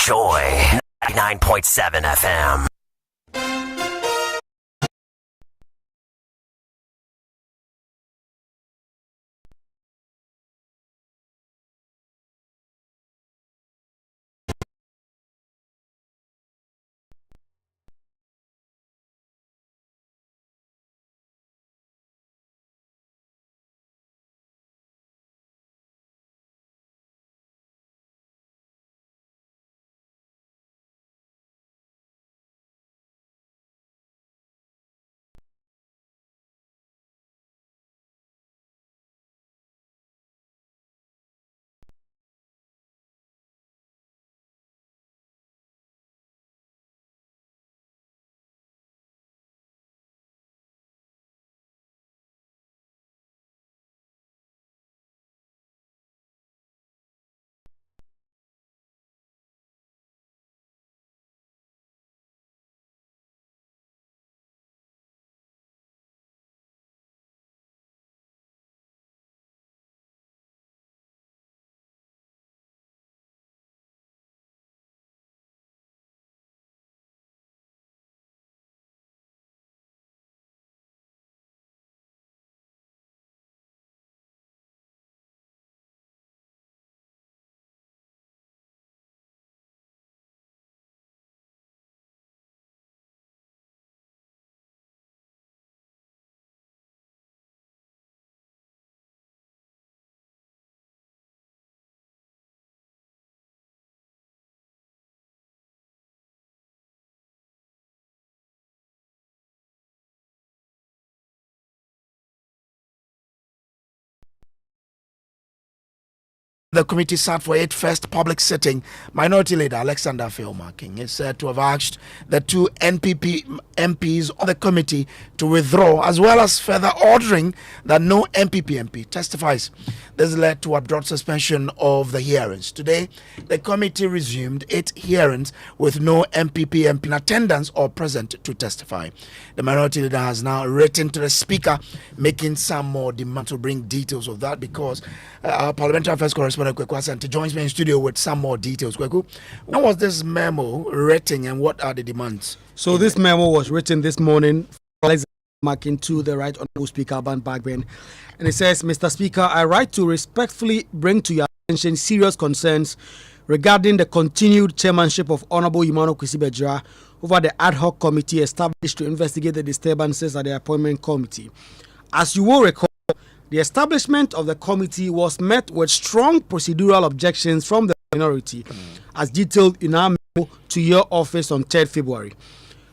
Joy 99.7 FM. The committee sat for its first public sitting. Minority Leader Alexander Feomarking is said to have asked the two NPP MPs on the committee to withdraw, as well as further ordering that no NPP MP testifies. This led to abrupt suspension of the hearings. Today, the committee resumed its hearings with no NPP MP in attendance or present to testify. The Minority Leader has now written to the Speaker, making some more demand to bring details of that, because our Parliamentary Affairs correspondent Kweku Asante joins me in studio with some more details. Kweku, when was this memo written and what are the demands? So this memo was written this morning, marking to the Right Honourable Speaker Alban Bagbin, and it says, Mr. Speaker, I write to respectfully bring to your attention serious concerns regarding the continued chairmanship of Honourable Emmanuel Kwesi Bedzra over the ad hoc committee established to investigate the disturbances at the appointment committee. As you will recall, the establishment of the committee was met with strong procedural objections from the minority, as detailed in our memo to your office on 3rd February.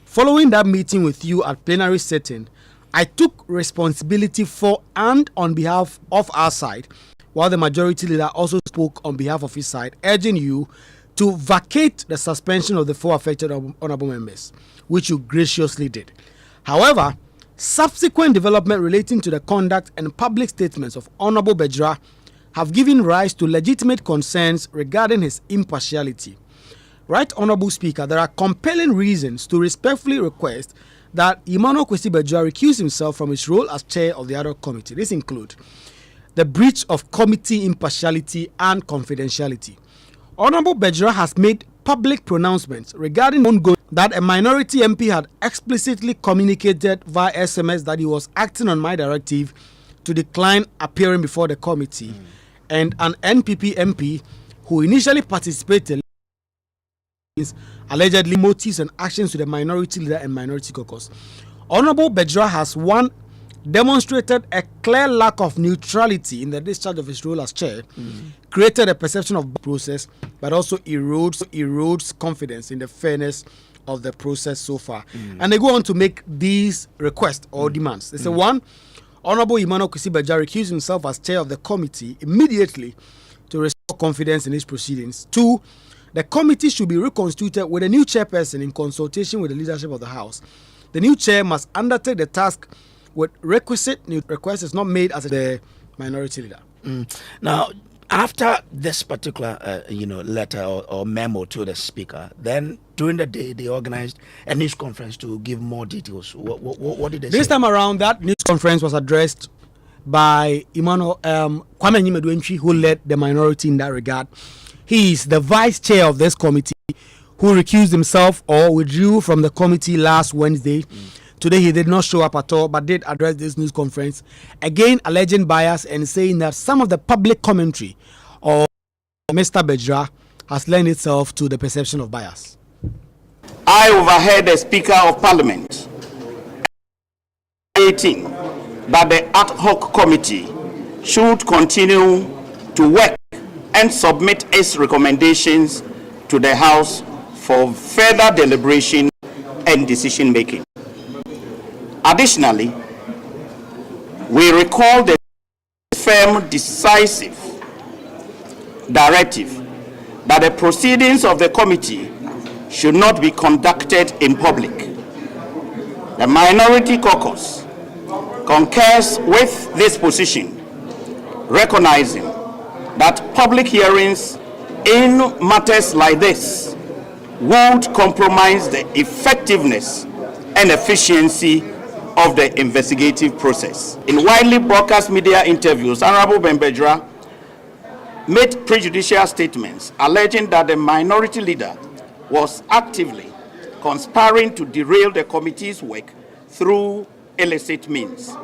Following that meeting with you at plenary sitting, I took responsibility for and on behalf of our side, while the Majority Leader also spoke on behalf of his side, urging you to vacate the suspension of the 4 affected honourable members, which you graciously did. However, subsequent development relating to the conduct and public statements of Honourable Bedzra have given rise to legitimate concerns regarding his impartiality. Right Honourable Speaker, there are compelling reasons to respectfully request that Emmanuel Kwesi Bedzra recuse himself from his role as chair of the ad hoc committee. This include the breach of committee impartiality and confidentiality. Honourable Bedzra has made public pronouncements regarding ongoing that a minority MP had explicitly communicated via SMS that he was acting on my directive to decline appearing before the committee, and an NPP MP who initially participated allegedly motives and actions to the Minority Leader and Minority Caucus. Honourable Bedzra has demonstrated a clear lack of neutrality in the discharge of his role as chair, created a perception of process, but also erodes confidence in the fairness of the process so far. And they go on to make these requests or demands. They say, 1, Honourable Emmanuel Kwesi Bedzra recused himself as chair of the committee immediately to restore confidence in his proceedings. 2, the committee should be reconstituted with a new chairperson in consultation with the leadership of the House. The new chair must undertake the task with requisite new request is not made as the Minority Leader. Now, after this particular letter or memo to the Speaker, then during the day they organized a news conference to give more details. What did they say? This time around, that news conference was addressed by Emmanuel Kwame Nyimeduentwi, who led the minority in that regard. He is the vice chair of this committee, who recused himself or withdrew from the committee last Wednesday. Today he did not show up at all, but did address this news conference, again alleging bias and saying that some of the public commentary of Mr. Bejra has lent itself to the perception of bias. I overheard the Speaker of Parliament stating that the ad hoc committee should continue to work and submit its recommendations to the House for further deliberation and decision making. Additionally, we recall the firm decisive directive that the proceedings of the committee should not be conducted in public. The Minority Caucus concurs with this position, recognizing that public hearings in matters like this would compromise the effectiveness and efficiency of the investigative process. In widely broadcast media interviews, Honorable Bejra made prejudicial statements alleging that the minority leader was actively conspiring to derail the committee's work through illicit means.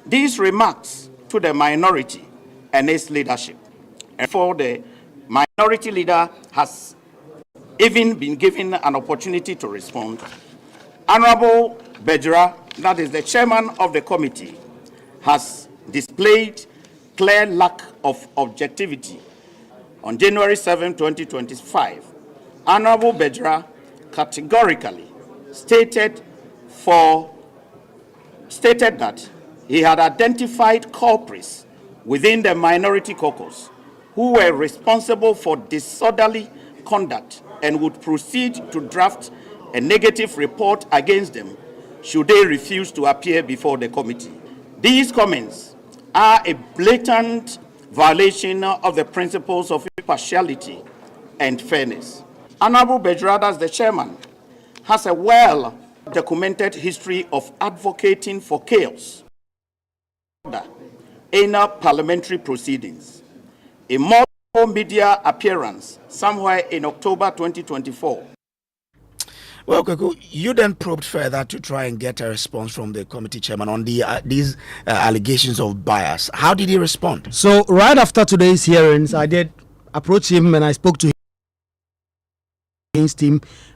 These remarks to the minority and its leadership, and for the minority leader has even been given an opportunity to respond. Honorable Bejra, that is the chairman of the committee, has displayed clear lack of objectivity. On January 7, 2025, Honorable Bejra categorically stated that he had identified culprits within the minority caucus who were responsible for disorderly conduct and would proceed to draft a negative report against them should they refuse to appear before the committee. These comments are a blatant violation of the principles of impartiality and fairness. Honorable Bejra, as the chairman, has a well-documented history of advocating for chaos in parliamentary proceedings. A multiple media appearance somewhere in October 2024. Well, Kweku, you then probed further to try and get a response from the committee chairman on these allegations of bias. How did he respond? So, right after today's hearings, I did approach him and I spoke to him against him